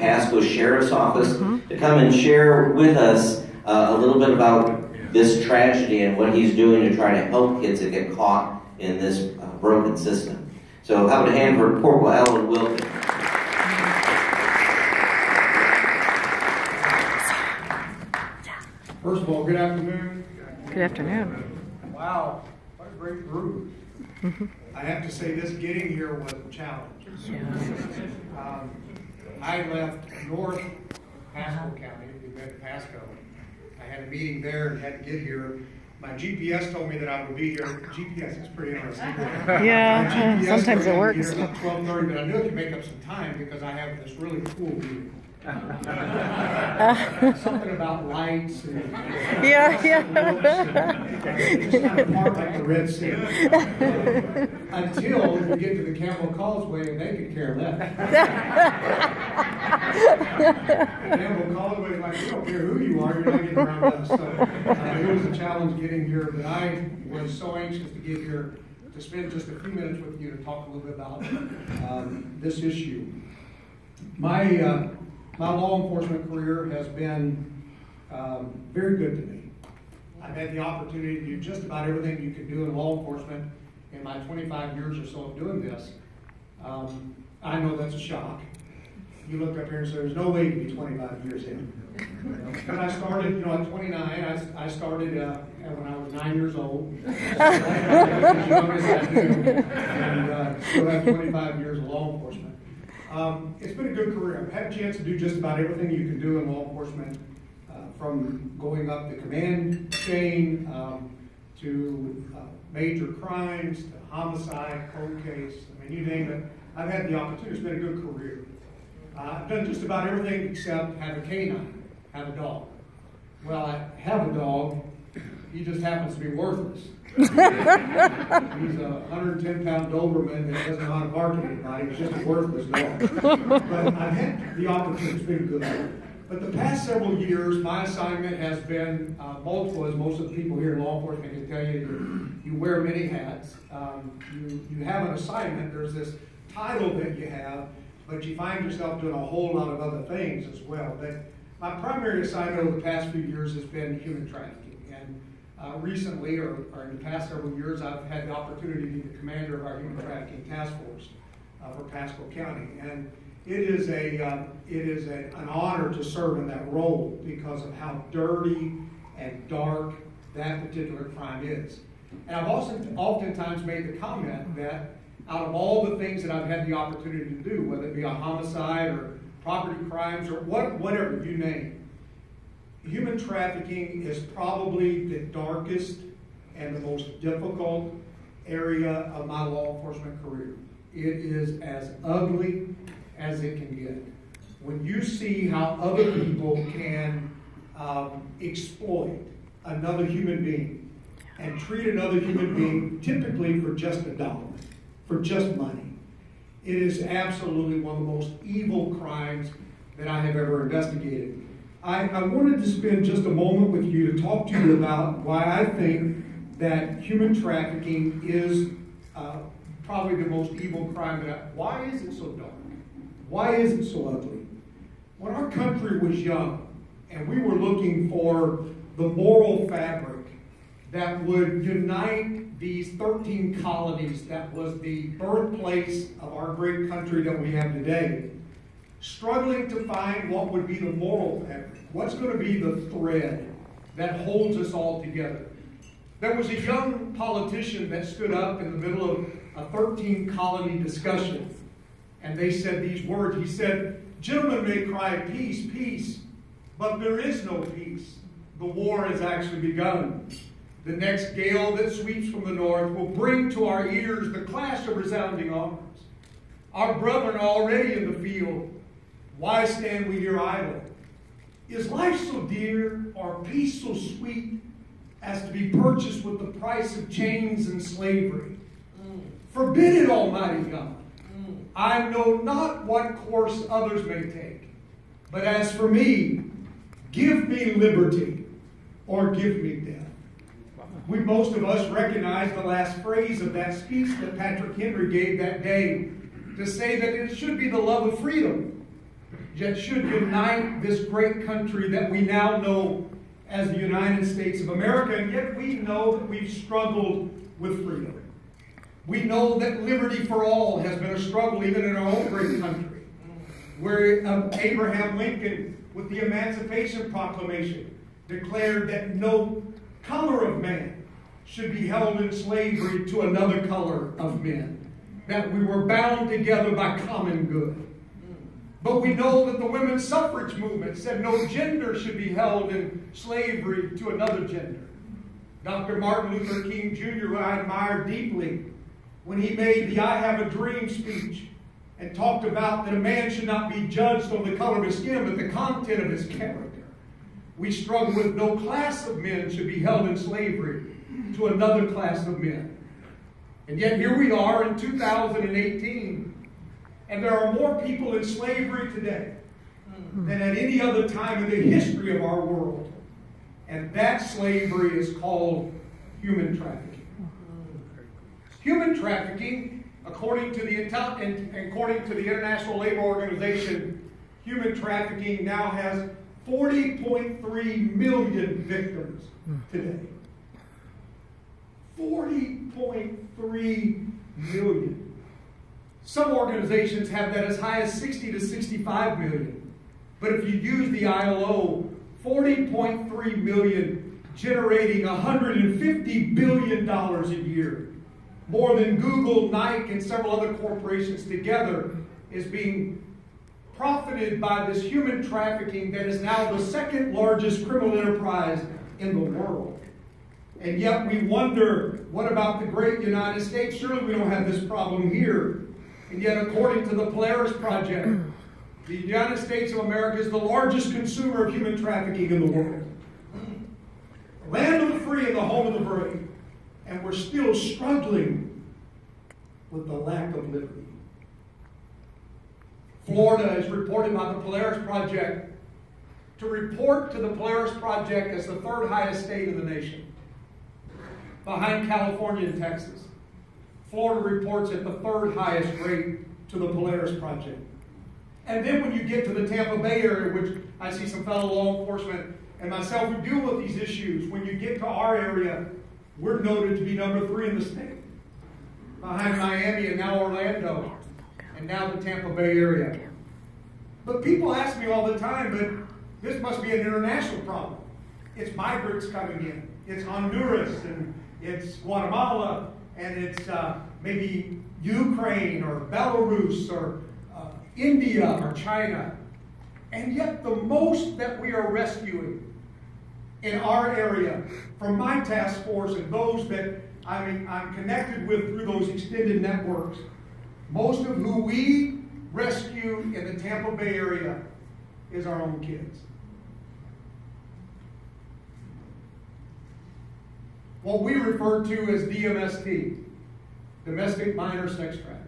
Pasco Sheriff's Office to come and share with us a little bit about this tragedy and what he's doing to try to help kids that get caught in this broken system. So how about a hand for Corporal Alan Wilkett? First of all, good afternoon. Good afternoon. Wow, what a great group. I have to say this getting here was a challenge. Yeah. I left North Pasco County, we met in Pasco. I had a meeting there and had to get here. My GPS told me that I would be here. GPS is pretty interesting. Yeah, sometimes it works. At 12:30, but I knew I could make up some time because I have this really cool meeting. Something about lights and yeah. It's kind of part like the Red Sea. Until you get to the Camel Causeway and they could care less. Camel Causeway is like, we don't care who you are, you're not getting around us. So it was a challenge getting here, but I was so anxious to get here to spend just a few minutes with you to talk a little bit about this issue. My law enforcement career has been very good to me. I've had the opportunity to do just about everything you can do in law enforcement in my 25 years or so of doing this. I know that's a shock. You look up here and say, there's no way to be 25 years in. When I started, at 29, I started when I was 9 years old. As young as I do, and still have 25 years of law enforcement. It's been a good career. I've had a chance to do just about everything you can do in law enforcement, from going up the command chain to major crimes, to homicide, cold case. I mean, you name it. I've had the opportunity. It's been a good career. I've done just about everything except have a canine, have a dog. Well, I have a dog. He just happens to be worthless. He's a 110-pound Doberman that doesn't know how to bark at anybody. He's just a worthless dog. But I've had the opportunity. It's been good. But the past several years, my assignment has been multiple, as most of the people here in law enforcement can tell you. You wear many hats. You have an assignment. There's this title that you have, but you find yourself doing a whole lot of other things as well. But my primary assignment over the past few years has been human trafficking. And recently, or in the past several years, I've had the opportunity to be the commander of our human trafficking task force for Pasco County. And it is an honor to serve in that role because of how dirty and dark that particular crime is. And I've also oftentimes made the comment that out of all the things that I've had the opportunity to do, whether it be a homicide or property crimes or whatever you name, human trafficking is probably the darkest and the most difficult area of my law enforcement career. It is as ugly as it can get. When you see how other people can exploit another human being and treat another human being typically for just $1, for just money, it is absolutely one of the most evil crimes that I have ever investigated. I wanted to spend just a moment with you to talk to you about why I think that human trafficking is probably the most evil crime. Why is it so dark? Why is it so ugly? When our country was young and we were looking for the moral fabric that would unite these 13 colonies that was the birthplace of our great country that we have today, struggling to find what would be the moral fabric. What's going to be the thread that holds us all together? There was a young politician that stood up in the middle of a 13-colony discussion, and they said these words. He said, "Gentlemen may cry peace, peace, but there is no peace. The war has actually begun. The next gale that sweeps from the north will bring to our ears the clash of resounding arms. Our brethren are already in the field. Why stand we here idle? Is life so dear, or peace so sweet, as to be purchased with the price of chains and slavery? Forbid it, Almighty God. I know not what course others may take, but as for me, give me liberty, or give me death." Most of us recognize the last phrase of that speech that Patrick Henry gave that day to say that it should be the love of freedom. that should unite this great country that we now know as the United States of America, and yet we know that we've struggled with freedom. We know that liberty for all has been a struggle even in our own great country, where Abraham Lincoln, with the Emancipation Proclamation, declared that no color of man should be held in slavery to another color of men, that we were bound together by common good. But we know that the women's suffrage movement said no gender should be held in slavery to another gender. Dr. Martin Luther King Jr., who I admire deeply, when he made the I Have a Dream speech and talked about that a man should not be judged on the color of his skin, but the content of his character. We struggle with no class of men should be held in slavery to another class of men. And yet here we are in 2018, and there are more people in slavery today than at any other time in the history of our world. And that slavery is called human trafficking. Human trafficking, according to the International Labor Organization, human trafficking now has 40.3 million victims today. 40.3 million. Some organizations have that as high as 60 to 65 million. But if you use the ILO, 40.3 million generating $150 billion a year. More than Google, Nike, and several other corporations together is being profited by this human trafficking that is now the second largest criminal enterprise in the world. And yet we wonder, what about the great United States? Surely we don't have this problem here. And yet according to the Polaris Project, the United States of America is the largest consumer of human trafficking in the world. The land of the free and the home of the brave. And we're still struggling with the lack of liberty. Florida is reported by the Polaris Project to report to the Polaris Project as the third highest state in the nation, behind California and Texas. Florida reports at the third highest rate to the Polaris Project. And then when you get to the Tampa Bay area, which I see some fellow law enforcement and myself who deal with these issues, when you get to our area, we're noted to be number 3 in the state, behind Miami and now Orlando, and now the Tampa Bay area. But people ask me all the time, but this must be an international problem. It's migrants coming in. It's Honduras, and it's Guatemala, and it's maybe Ukraine or Belarus or India or China. And yet the most that we are rescuing in our area, from my task force and those that I'm connected with through those extended networks, most of who we rescue in the Tampa Bay area is our own kids. What we refer to as DMST, domestic minor sex trafficking.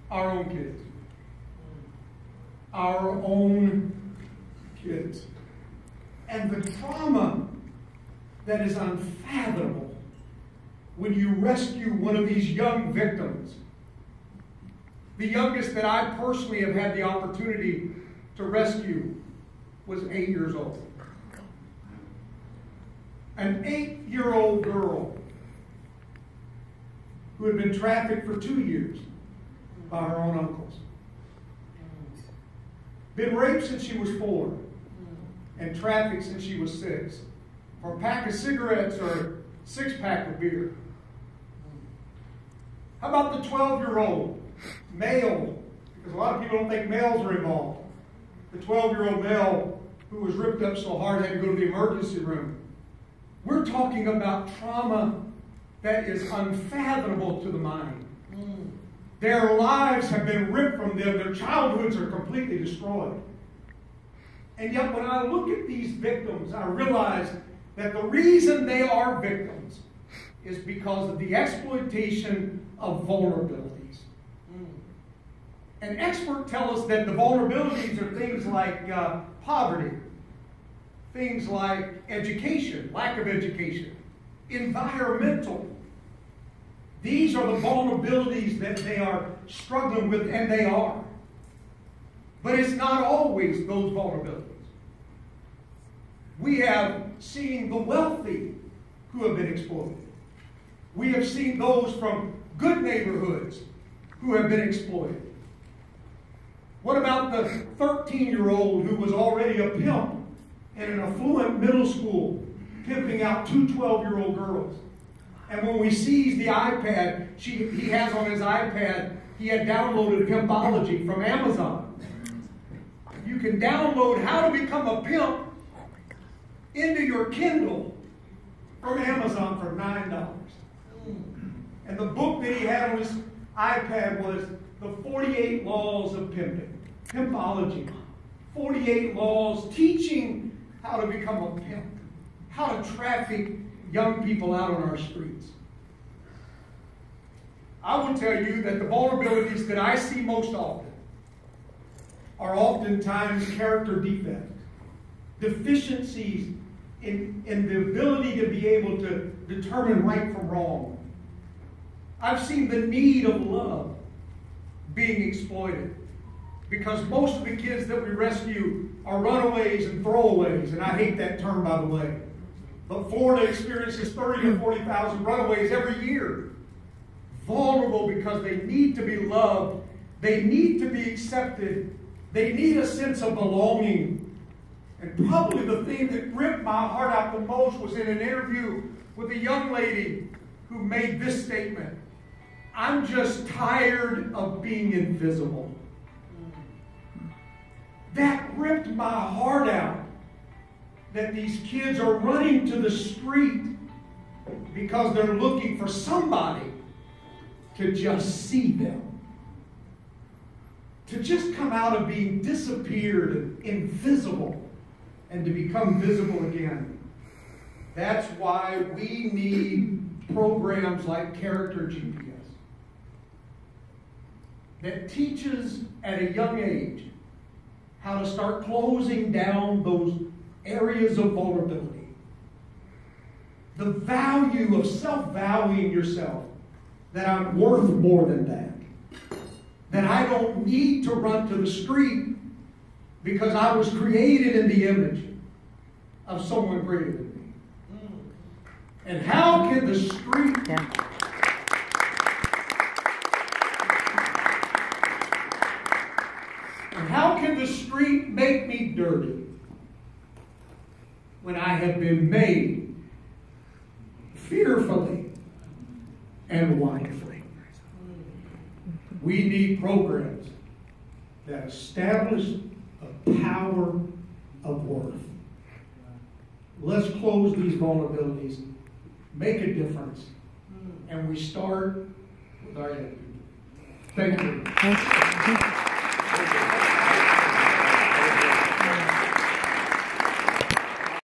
Our own kids. Our own kids. And the trauma that is unfathomable when you rescue one of these young victims. The youngest that I personally have had the opportunity to rescue was 8 years old. An 8-year-old girl who had been trafficked for 2 years by her own uncles. Been raped since she was 4 and trafficked since she was 6 for a pack of cigarettes or a 6-pack of beer. How about the 12-year-old male, because a lot of people don't think males are involved, the 12-year-old male who was ripped up so hard had to go to the emergency room. We're talking about trauma that is unfathomable to the mind. Their lives have been ripped from them. Their childhoods are completely destroyed. And yet when I look at these victims, I realize that the reason they are victims is because of the exploitation of vulnerabilities. And experts tell us that the vulnerabilities are things like poverty, things like education, lack of education, environmental. These are the vulnerabilities that they are struggling with, and they are. But it's not always those vulnerabilities. We have seen the wealthy who have been exploited. We have seen those from good neighborhoods who have been exploited. What about the 13-year-old who was already a pimp in an affluent middle school, pimping out two 12-year-old girls? And when we seized the iPad, he has on his iPad, he had downloaded Pimpology from Amazon. You can download How to Become a Pimp into your Kindle from Amazon for $9. And the book that he had on his iPad was The 48 Laws of Pimping. Pimpology. 48 laws teaching how to become a pimp. How to traffic young people out on our streets. I will tell you that the vulnerabilities that I see most often are oftentimes character defects, deficiencies in the ability to be able to determine right from wrong. I've seen the need of love being exploited because most of the kids that we rescue are runaways and throwaways, and I hate that term, by the way. But Florida experiences 30 to 40,000 runaways every year. Vulnerable because they need to be loved. They need to be accepted. They need a sense of belonging. And probably the thing that ripped my heart out the most was in an interview with a young lady who made this statement: "I'm just tired of being invisible." That ripped my heart out, that these kids are running to the street because they're looking for somebody to just see them. To just come out of being disappeared and invisible and to become visible again. That's why we need programs like Character GPS that teaches at a young age how to start closing down those areas of vulnerability. The value of self-valuing yourself, that I'm worth more than that. That I don't need to run to the street because I was created in the image of someone greater than me. And how can the street... And how can the street make me dirty when I have been made fearfully and wonderfully? We need programs that establish a power of worth. Let's close these vulnerabilities, make a difference, and we start with our young people. Thank you.